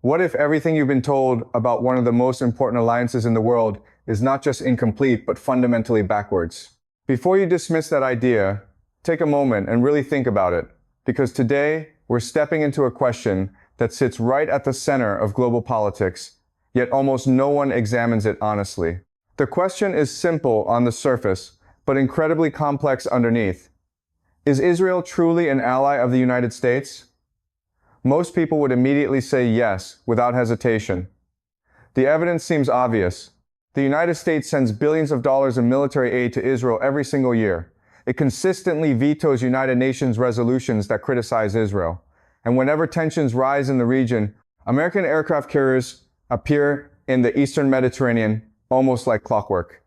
What if everything you've been told about one of the most important alliances in the world is not just incomplete, but fundamentally backwards? Before you dismiss that idea, take a moment and really think about it, because today we're stepping into a question that sits right at the center of global politics, yet almost no one examines it honestly. The question is simple on the surface, but incredibly complex underneath. Is Israel truly an ally of the United States? Most people would immediately say yes, without hesitation. The evidence seems obvious. The United States sends billions of dollars in military aid to Israel every single year. It consistently vetoes United Nations resolutions that criticize Israel. And whenever tensions rise in the region, American aircraft carriers appear in the Eastern Mediterranean almost like clockwork.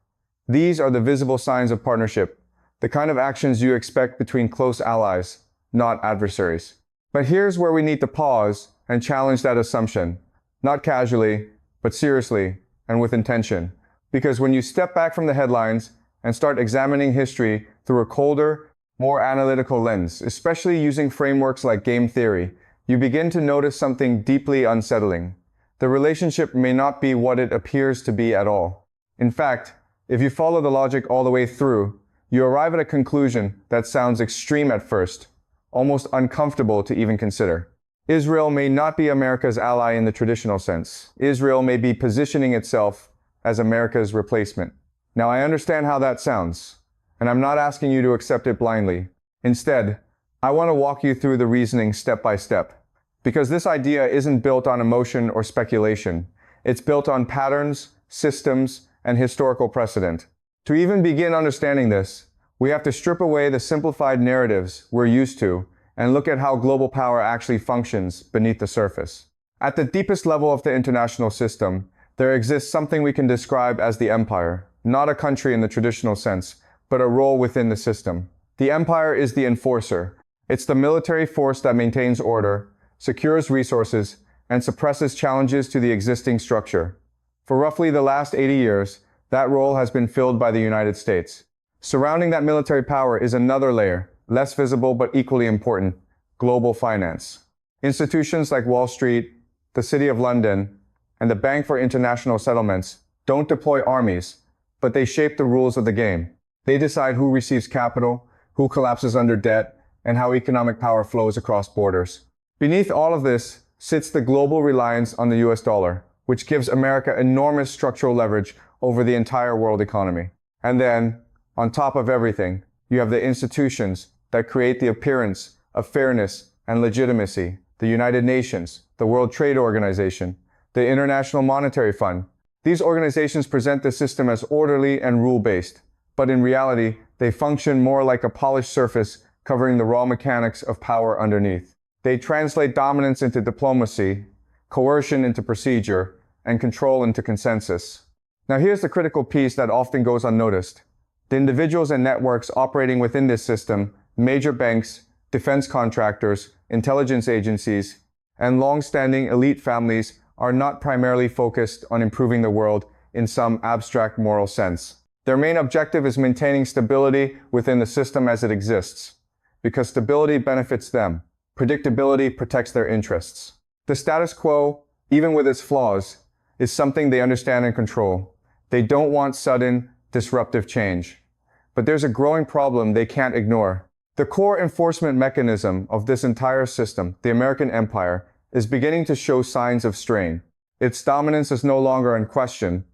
These are the visible signs of partnership, the kind of actions you expect between close allies, not adversaries. But here's where we need to pause and challenge that assumption, not casually, but seriously and with intention. Because when you step back from the headlines and start examining history through a colder, more analytical lens, especially using frameworks like game theory, you begin to notice something deeply unsettling. The relationship may not be what it appears to be at all. In fact, if you follow the logic all the way through, you arrive at a conclusion that sounds extreme at first, almost uncomfortable to even consider. Israel may not be America's ally in the traditional sense. Israel may be positioning itself as America's replacement. Now, I understand how that sounds, and I'm not asking you to accept it blindly. Instead, I want to walk you through the reasoning step by step. Because this idea isn't built on emotion or speculation. It's built on patterns, systems, and historical precedent. To even begin understanding this, we have to strip away the simplified narratives we're used to and look at how global power actually functions beneath the surface. At the deepest level of the international system, there exists something we can describe as the empire, not a country in the traditional sense, but a role within the system. The empire is the enforcer. It's the military force that maintains order, secures resources, and suppresses challenges to the existing structure. For roughly the last 80 years, that role has been filled by the United States. Surrounding that military power is another layer, less visible but equally important: global finance. Institutions like Wall Street, the City of London, and the Bank for International Settlements don't deploy armies, but they shape the rules of the game. They decide who receives capital, who collapses under debt, and how economic power flows across borders. Beneath all of this sits the global reliance on the US dollar, which gives America enormous structural leverage over the entire world economy. And then, on top of everything, you have the institutions that create the appearance of fairness and legitimacy: the United Nations, the World Trade Organization, the International Monetary Fund. These organizations present the system as orderly and rule-based, but in reality, they function more like a polished surface covering the raw mechanics of power underneath. They translate dominance into diplomacy, coercion into procedure, and control into consensus. Now here's the critical piece that often goes unnoticed. The individuals and networks operating within this system, major banks, defense contractors, intelligence agencies, and long-standing elite families are not primarily focused on improving the world in some abstract moral sense. Their main objective is maintaining stability within the system as it exists, because stability benefits them. Predictability protects their interests. The status quo, even with its flaws, is something they understand and control. They don't want sudden, disruptive change. But there's a growing problem they can't ignore. The core enforcement mechanism of this entire system, the American empire, is beginning to show signs of strain. Its dominance is no longer in question.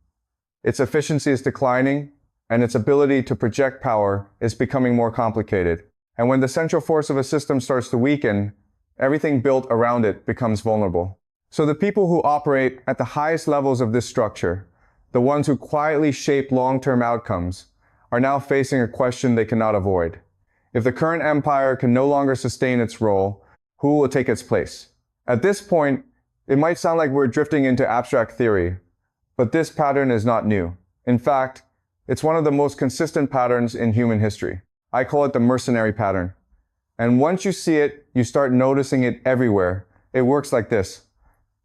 Its efficiency is declining, and its ability to project power is becoming more complicated. And when the central force of a system starts to weaken, everything built around it becomes vulnerable. So the people who operate at the highest levels of this structure, the ones who quietly shape long-term outcomes, are now facing a question they cannot avoid. If the current empire can no longer sustain its role, who will take its place? At this point, it might sound like we're drifting into abstract theory, but this pattern is not new. In fact, it's one of the most consistent patterns in human history. I call it the mercenary pattern. And once you see it, you start noticing it everywhere. It works like this.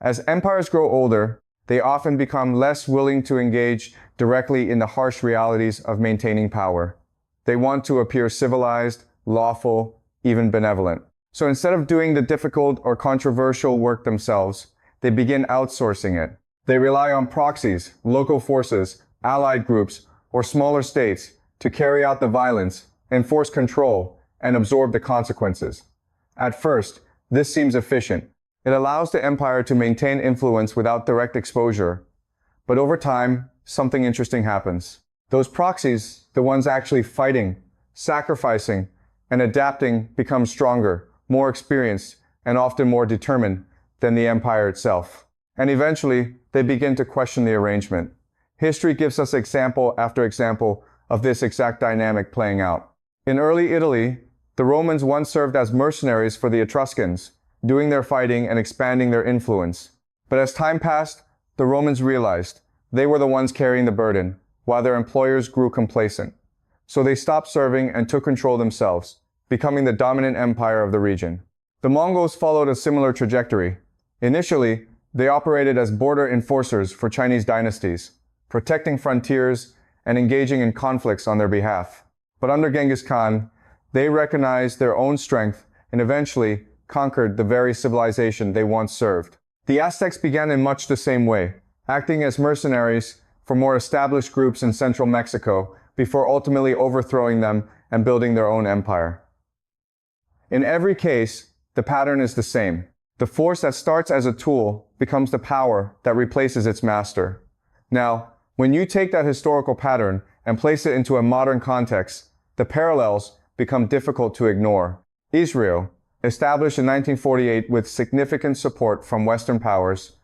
As empires grow older, they often become less willing to engage directly in the harsh realities of maintaining power. They want to appear civilized, lawful, even benevolent. So instead of doing the difficult or controversial work themselves, they begin outsourcing it. They rely on proxies, local forces, allied groups, or smaller states to carry out the violence, enforce control, and absorb the consequences. At first, this seems efficient. It allows the empire to maintain influence without direct exposure. But over time, something interesting happens. Those proxies, the ones actually fighting, sacrificing, and adapting, become stronger, more experienced, and often more determined than the empire itself. And eventually, they begin to question the arrangement. History gives us example after example of this exact dynamic playing out. In early Italy, the Romans once served as mercenaries for the Etruscans, doing their fighting and expanding their influence. But as time passed, the Romans realized they were the ones carrying the burden, while their employers grew complacent. So they stopped serving and took control themselves, becoming the dominant empire of the region. The Mongols followed a similar trajectory. Initially, they operated as border enforcers for Chinese dynasties, protecting frontiers and engaging in conflicts on their behalf. But under Genghis Khan, they recognized their own strength and eventually conquered the very civilization they once served. The Aztecs began in much the same way, acting as mercenaries for more established groups in central Mexico before ultimately overthrowing them and building their own empire. In every case, the pattern is the same. The force that starts as a tool becomes the power that replaces its master. Now, when you take that historical pattern and place it into a modern context, the parallels become difficult to ignore. Israel, established in 1948 with significant support from Western powers,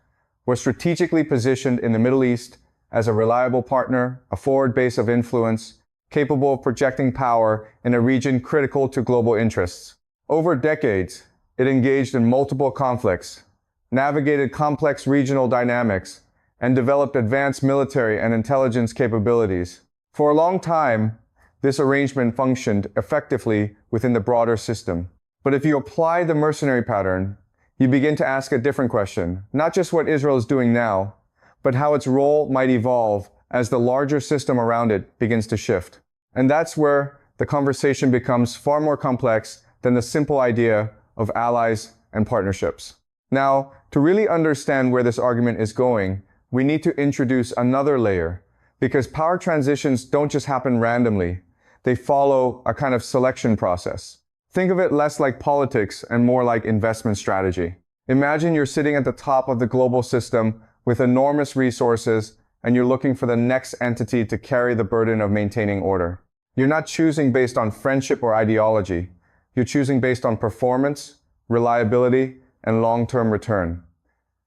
was strategically positioned in the Middle East as a reliable partner, a forward base of influence, capable of projecting power in a region critical to global interests. Over decades, it engaged in multiple conflicts, navigated complex regional dynamics, and developed advanced military and intelligence capabilities. For a long time, this arrangement functioned effectively within the broader system. But if you apply the mercenary pattern, you begin to ask a different question, not just what Israel is doing now, but how its role might evolve as the larger system around it begins to shift. And that's where the conversation becomes far more complex than the simple idea of allies and partnerships. Now, to really understand where this argument is going, we need to introduce another layer, because power transitions don't just happen randomly. They follow a kind of selection process. Think of it less like politics and more like investment strategy. Imagine you're sitting at the top of the global system with enormous resources, and you're looking for the next entity to carry the burden of maintaining order. You're not choosing based on friendship or ideology. You're choosing based on performance, reliability, and long-term return.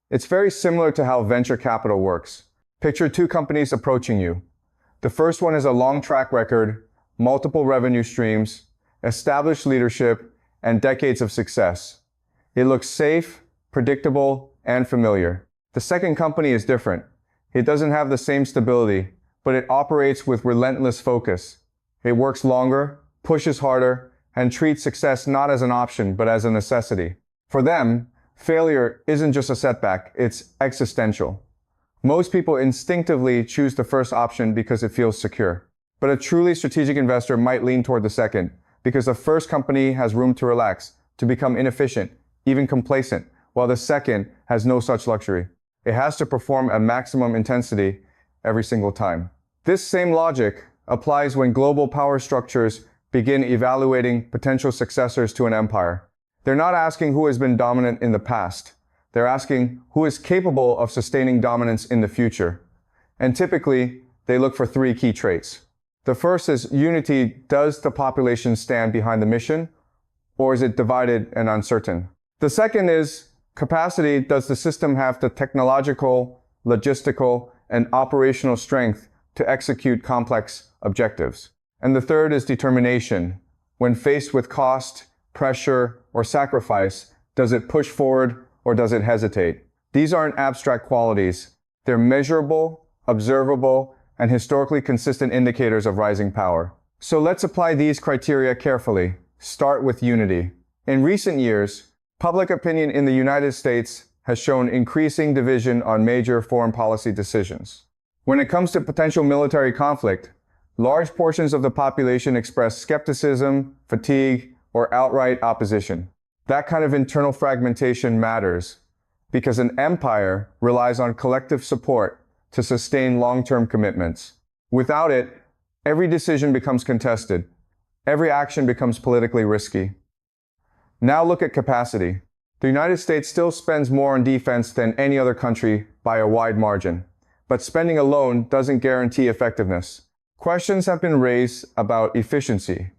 It's very similar to how venture capital works. Picture two companies approaching you. The first one has a long track record, multiple revenue streams, established leadership, and decades of success. It looks safe, predictable, and familiar. The second company is different. It doesn't have the same stability, but it operates with relentless focus. It works longer, pushes harder, and treats success not as an option, but as a necessity. For them, failure isn't just a setback, it's existential. Most people instinctively choose the first option because it feels secure. But a truly strategic investor might lean toward the second, because the first company has room to relax, to become inefficient, even complacent, while the second has no such luxury. It has to perform at maximum intensity every single time. This same logic applies when global power structures begin evaluating potential successors to an empire. They're not asking who has been dominant in the past. They're asking who is capable of sustaining dominance in the future. And typically, they look for three key traits. The first is unity. Does the population stand behind the mission, or is it divided and uncertain? The second is capacity. Does the system have the technological, logistical, and operational strength to execute complex objectives? And the third is determination. When faced with cost, pressure, or sacrifice, does it push forward or does it hesitate? These aren't abstract qualities. They're measurable, observable, and historically consistent indicators of rising power. So let's apply these criteria carefully. Start with unity. In recent years, public opinion in the United States has shown increasing division on major foreign policy decisions. When it comes to potential military conflict, large portions of the population express skepticism, fatigue, or outright opposition. That kind of internal fragmentation matters. because an empire relies on collective support to sustain long-term commitments. Without it, every decision becomes contested. Every action becomes politically risky. Now look at capacity. The United States still spends more on defense than any other country by a wide margin. But spending alone doesn't guarantee effectiveness. Questions have been raised about efficiency,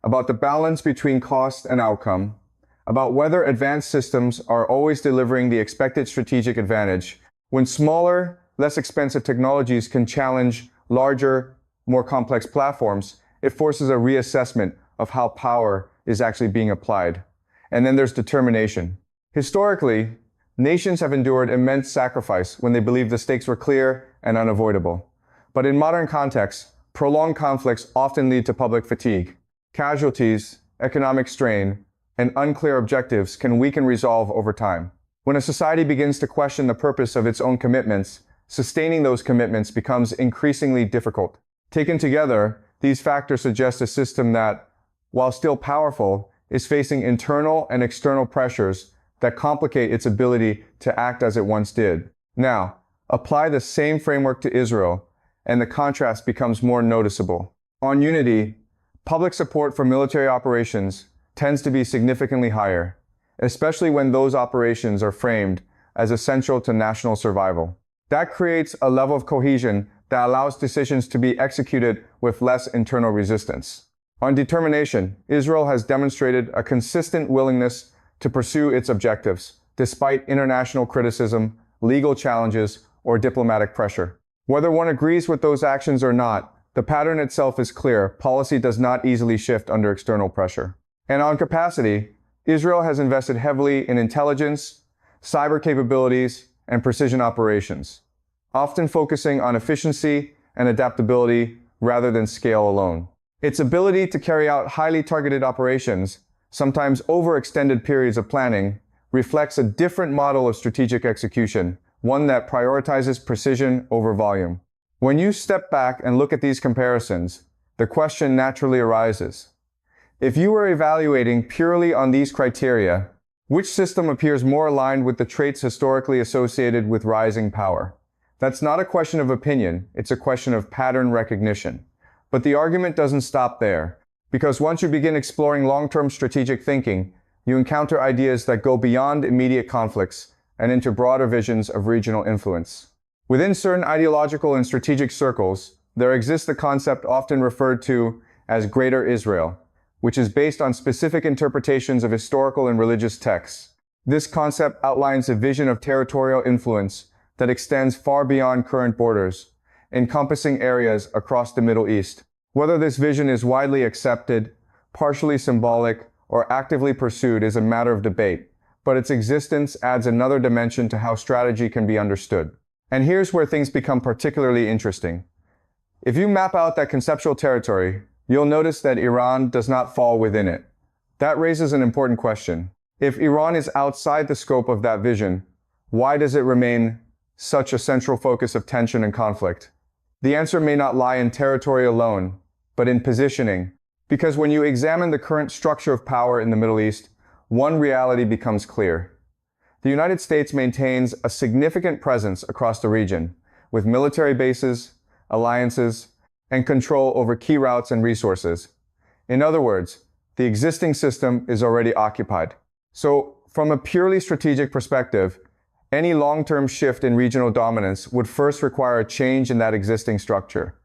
about the balance between cost and outcome, about whether advanced systems are always delivering the expected strategic advantage, when smaller, less expensive technologies can challenge larger, more complex platforms. It forces a reassessment of how power is actually being applied. And then there's determination. Historically, nations have endured immense sacrifice when they believed the stakes were clear and unavoidable. But in modern contexts, prolonged conflicts often lead to public fatigue. Casualties, economic strain, and unclear objectives can weaken resolve over time. When a society begins to question the purpose of its own commitments, sustaining those commitments becomes increasingly difficult. Taken together, these factors suggest a system that, while still powerful, is facing internal and external pressures that complicate its ability to act as it once did. Now, apply the same framework to Israel, and the contrast becomes more noticeable. On unity, public support for military operations tends to be significantly higher, especially when those operations are framed as essential to national survival. That creates a level of cohesion that allows decisions to be executed with less internal resistance. On determination, Israel has demonstrated a consistent willingness to pursue its objectives, despite international criticism, legal challenges, or diplomatic pressure. Whether one agrees with those actions or not, the pattern itself is clear. Policy does not easily shift under external pressure. And on capacity, Israel has invested heavily in intelligence, cyber capabilities, and precision operations, often focusing on efficiency and adaptability rather than scale alone. Its ability to carry out highly targeted operations, sometimes over extended periods of planning, reflects a different model of strategic execution, one that prioritizes precision over volume. When you step back and look at these comparisons, the question naturally arises. If you were evaluating purely on these criteria, which system appears more aligned with the traits historically associated with rising power? That's not a question of opinion, it's a question of pattern recognition. But the argument doesn't stop there, because once you begin exploring long-term strategic thinking, you encounter ideas that go beyond immediate conflicts and into broader visions of regional influence. Within certain ideological and strategic circles, there exists a concept often referred to as Greater Israel, which is based on specific interpretations of historical and religious texts. This concept outlines a vision of territorial influence that extends far beyond current borders, encompassing areas across the Middle East. Whether this vision is widely accepted, partially symbolic, or actively pursued is a matter of debate, but its existence adds another dimension to how strategy can be understood. And here's where things become particularly interesting. If you map out that conceptual territory, you'll notice that Iran does not fall within it. That raises an important question. If Iran is outside the scope of that vision, why does it remain such a central focus of tension and conflict? The answer may not lie in territory alone, but in positioning. Because when you examine the current structure of power in the Middle East, one reality becomes clear. The United States maintains a significant presence across the region, with military bases, alliances, and control over key routes and resources. In other words, the existing system is already occupied. So, from a purely strategic perspective, any long-term shift in regional dominance would first require a change in that existing structure.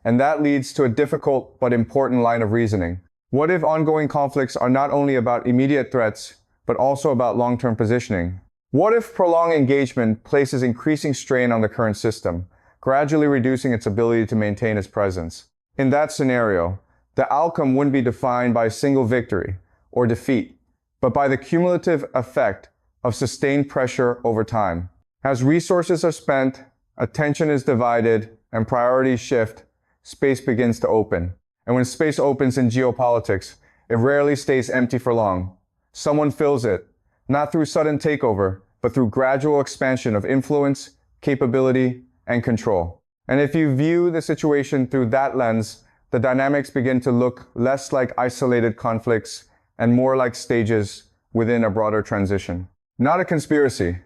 And that leads to a difficult but important line of reasoning. What if ongoing conflicts are not only about immediate threats, but also about long-term positioning? What if prolonged engagement places increasing strain on the current system, gradually reducing its ability to maintain its presence? In that scenario, the outcome wouldn't be defined by a single victory or defeat, but by the cumulative effect of sustained pressure over time. As resources are spent, attention is divided, and priorities shift, space begins to open. And when space opens in geopolitics, it rarely stays empty for long. Someone fills it, not through sudden takeover, but through gradual expansion of influence, capability, and control. And if you view the situation through that lens, the dynamics begin to look less like isolated conflicts and more like stages within a broader transition. Not a conspiracy,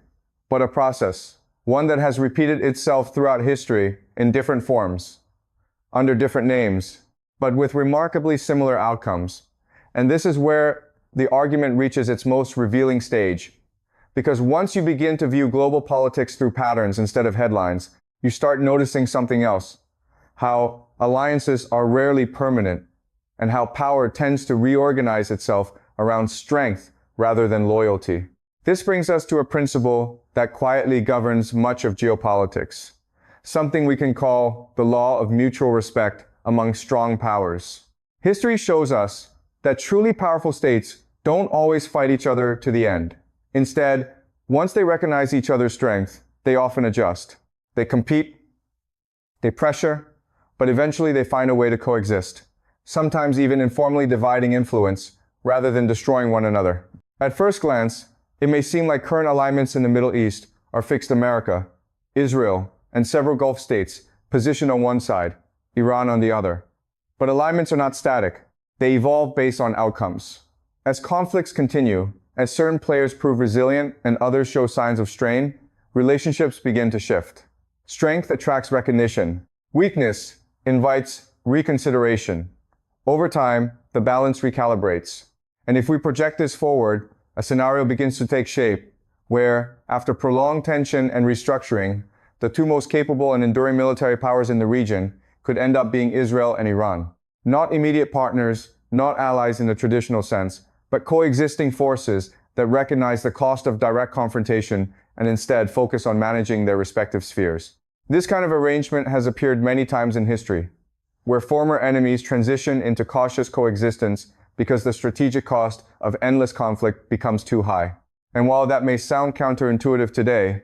but a process, one that has repeated itself throughout history in different forms, under different names, but with remarkably similar outcomes. And this is where the argument reaches its most revealing stage. Because once you begin to view global politics through patterns instead of headlines, you start noticing something else. How alliances are rarely permanent, and how power tends to reorganize itself around strength rather than loyalty. This brings us to a principle that quietly governs much of geopolitics, something we can call the law of mutual respect among strong powers. History shows us that truly powerful states don't always fight each other to the end. Instead, once they recognize each other's strength, they often adjust. They compete, they pressure, but eventually they find a way to coexist, sometimes even informally dividing influence rather than destroying one another. At first glance, it may seem like current alignments in the Middle East are fixed America, Israel, and several Gulf states positioned on one side, Iran on the other. But alignments are not static. They evolve based on outcomes. As conflicts continue, as certain players prove resilient and others show signs of strain, relationships begin to shift. Strength attracts recognition. Weakness invites reconsideration. Over time, the balance recalibrates. And if we project this forward, a scenario begins to take shape where, after prolonged tension and restructuring, the two most capable and enduring military powers in the region could end up being Israel and Iran. Not immediate partners, not allies in the traditional sense, but coexisting forces that recognize the cost of direct confrontation and instead focus on managing their respective spheres. This kind of arrangement has appeared many times in history, where former enemies transition into cautious coexistence because the strategic cost of endless conflict becomes too high. And while that may sound counterintuitive today,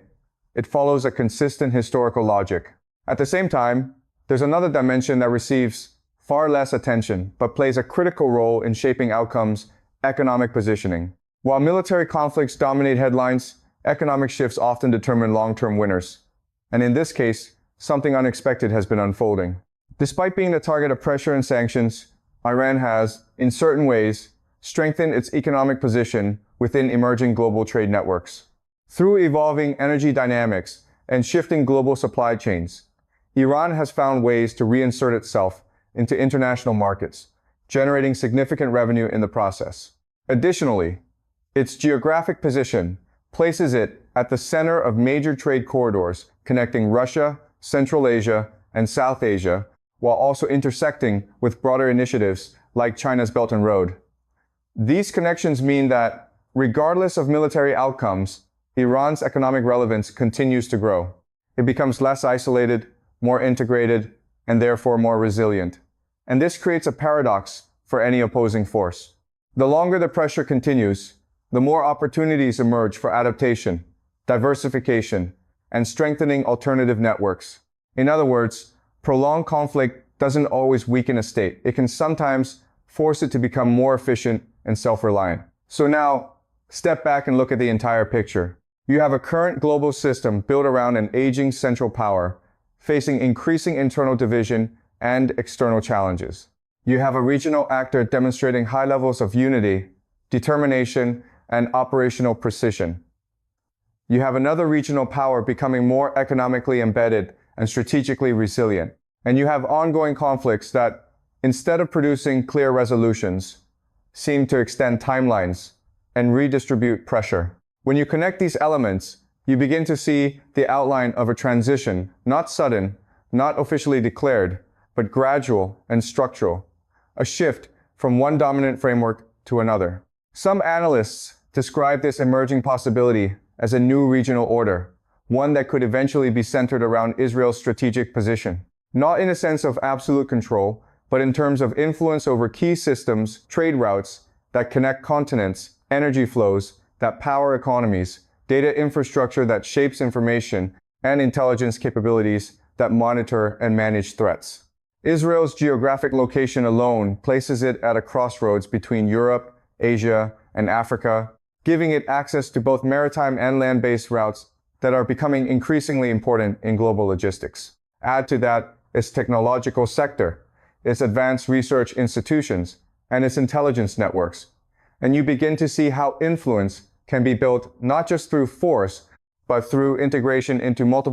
it follows a consistent historical logic. At the same time, there's another dimension that receives far less attention, but plays a critical role in shaping outcomes: economic positioning. While military conflicts dominate headlines, economic shifts often determine long-term winners. And in this case, something unexpected has been unfolding. Despite being the target of pressure and sanctions, Iran has, in certain ways, strengthened its economic position within emerging global trade networks. Through evolving energy dynamics and shifting global supply chains, Iran has found ways to reinsert itself into international markets, generating significant revenue in the process. Additionally, its geographic position places it at the center of major trade corridors connecting Russia, Central Asia, and South Asia, while also intersecting with broader initiatives like China's Belt and Road. These connections mean that, regardless of military outcomes, Iran's economic relevance continues to grow. It becomes less isolated, more integrated, and therefore more resilient. And this creates a paradox for any opposing force. The longer the pressure continues, the more opportunities emerge for adaptation, diversification, and strengthening alternative networks. In other words, prolonged conflict doesn't always weaken a state. It can sometimes force it to become more efficient and self-reliant. So now, step back and look at the entire picture. You have a current global system built around an aging central power, facing increasing internal division and external challenges. You have a regional actor demonstrating high levels of unity, determination, and operational precision. You have another regional power becoming more economically embedded and strategically resilient. And you have ongoing conflicts that, instead of producing clear resolutions, seem to extend timelines and redistribute pressure. When you connect these elements, you begin to see the outline of a transition, not sudden, not officially declared, but gradual and structural, a shift from one dominant framework to another. Some analysts describe this emerging possibility as a new regional order, one that could eventually be centered around Israel's strategic position. Not in a sense of absolute control, but in terms of influence over key systems, trade routes that connect continents, energy flows that power economies, data infrastructure that shapes information, and intelligence capabilities that monitor and manage threats. Israel's geographic location alone places it at a crossroads between Europe, Asia, and Africa, giving it access to both maritime and land-based routes that are becoming increasingly important in global logistics. Add to that its technological sector, its advanced research institutions, and its intelligence networks, and you begin to see how influence can be built not just through force, but through integration into multiple